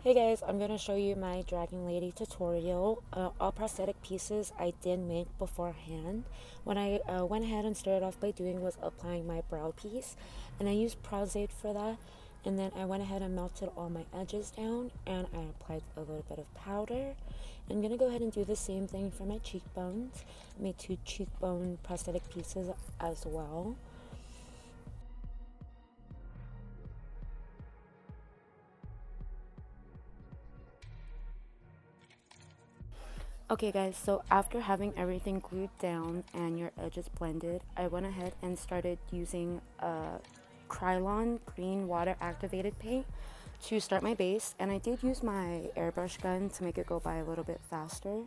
Hey guys, I'm going to show you my Dragon Lady tutorial. All prosthetic pieces I did make beforehand. What I went ahead and started off by doing was applying my brow piece, and I used Prosthetic for that. And then I went ahead and melted all my edges down, and I applied a little bit of powder. I'm going to go ahead and do the same thing for my cheekbones. I made 2 cheekbone prosthetic pieces as well. Okay guys, so after having everything glued down and your edges blended, I went ahead and started using Krylon green water activated paint to start my base, and I did use my airbrush gun to make it go by a little bit faster.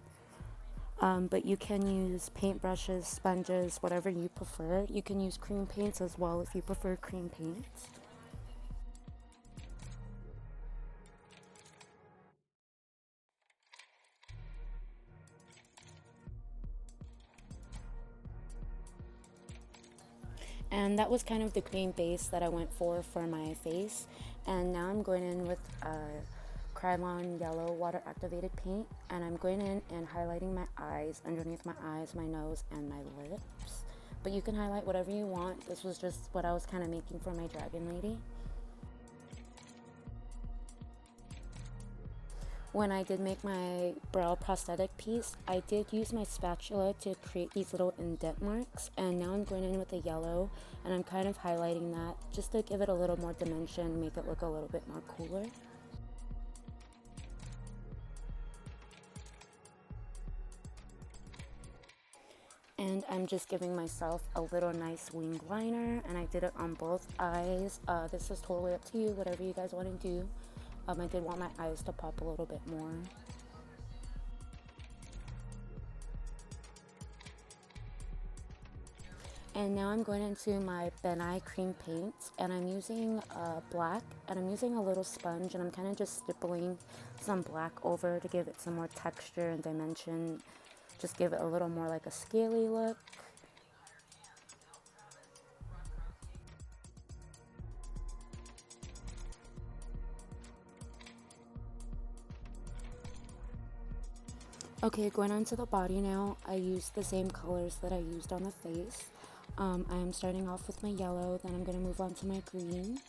But you can use paintbrushes, sponges, whatever you prefer. You can use cream paints as well if you prefer cream paints. And that was kind of the green base that I went for my face. And now I'm going in with Krylon yellow water activated paint, and I'm going in and highlighting my eyes, underneath my eyes, my nose, and my lips. But you can highlight whatever you want. This was just what I was kind of making for my Dragon Lady. When I did make my brow prosthetic piece, I did use my spatula to create these little indent marks, and now I'm going in with the yellow and I'm kind of highlighting that just to give it a little more dimension, make it look a little bit more cooler. And I'm just giving myself a little nice wing liner, and I did it on both eyes. This is totally up to you, whatever you guys want to do. I did want my eyes to pop a little bit more. And now I'm going into my Ben Nye cream paints, and I'm using black, and I'm using a little sponge, and I'm kind of just stippling some black over to give it some more texture and dimension, just give it a little more like a scaly look. Okay, going on to the body now, I used the same colors that I used on the face. I am starting off with my yellow, then I'm going to move on to my green.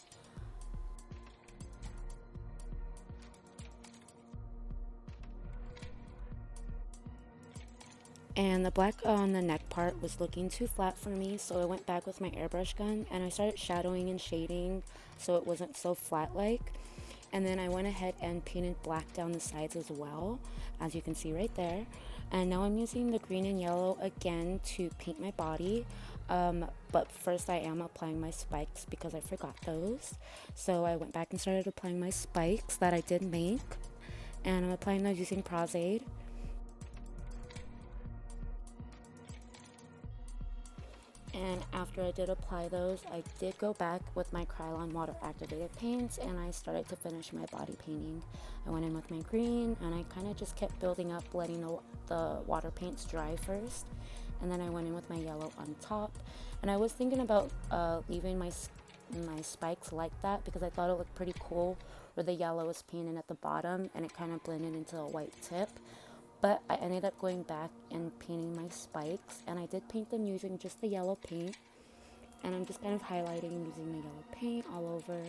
And the black on the neck part was looking too flat for me, so I went back with my airbrush gun and I started shadowing and shading so it wasn't so flat like. And then I went ahead and painted black down the sides as well, as you can see right there. And now I'm using the green and yellow again to paint my body. But first I am applying my spikes because I forgot those. So I went back and started applying my spikes that I did make. And I'm applying those using Prosthetic. And after I did apply those, I did go back with my Krylon water activated paints and I started to finish my body painting. I went in with my green and I kind of just kept building up, letting the water paints dry first. And then I went in with my yellow on top. And I was thinking about leaving my spikes like that because I thought it looked pretty cool where the yellow was painted at the bottom and it kind of blended into a white tip. But I ended up going back and painting my spikes, and I did paint them using just the yellow paint, and I'm just kind of highlighting using the yellow paint all over.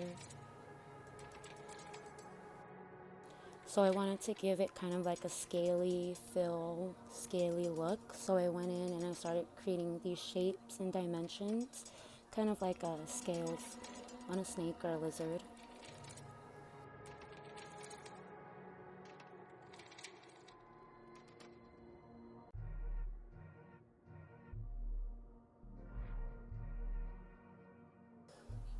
So I wanted to give it kind of like a scaly scaly look, so I went in and I started creating these shapes and dimensions, kind of like scales on a snake or a lizard.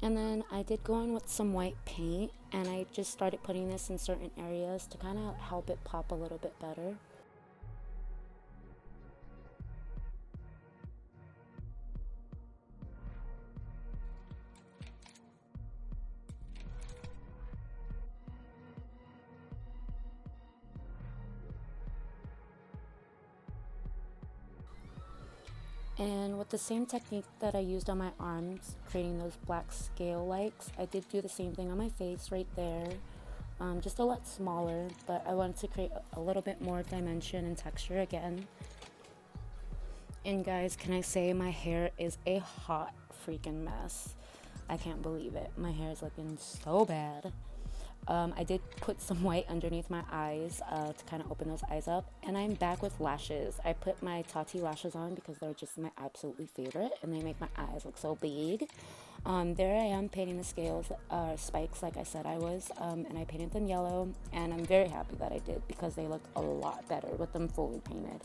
And then I did go in with some white paint and I just started putting this in certain areas to kind of help it pop a little bit better. And with the same technique that I used on my arms, creating those black scale likes, I did do the same thing on my face right there. just a lot smaller, but I wanted to create a little bit more dimension and texture again. And guys, can I say my hair is a hot freaking mess. I can't believe it. My hair is looking so bad. I did put some white underneath my eyes to kind of open those eyes up. And I'm back with lashes. I put my Tati lashes on because they're just my absolutely favorite. And they make my eyes look so big. There I am painting the scales, spikes like I said I was. And I painted them yellow. And I'm very happy that I did because they look a lot better with them fully painted.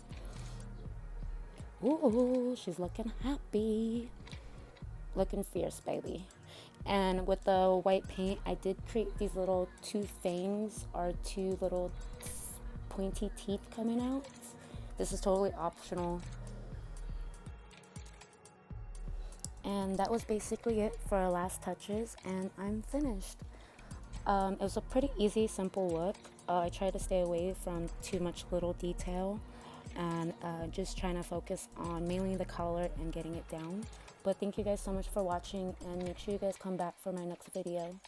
Ooh, she's looking happy. Looking fierce, baby. And with the white paint, I did create these little two fangs or two little pointy teeth coming out. This is totally optional. And that was basically it for our last touches, and I'm finished. It was a pretty easy, simple look. I tried to stay away from too much little detail and just trying to focus on mainly the color and getting it down. But thank you guys so much for watching, and make sure you guys come back for my next video.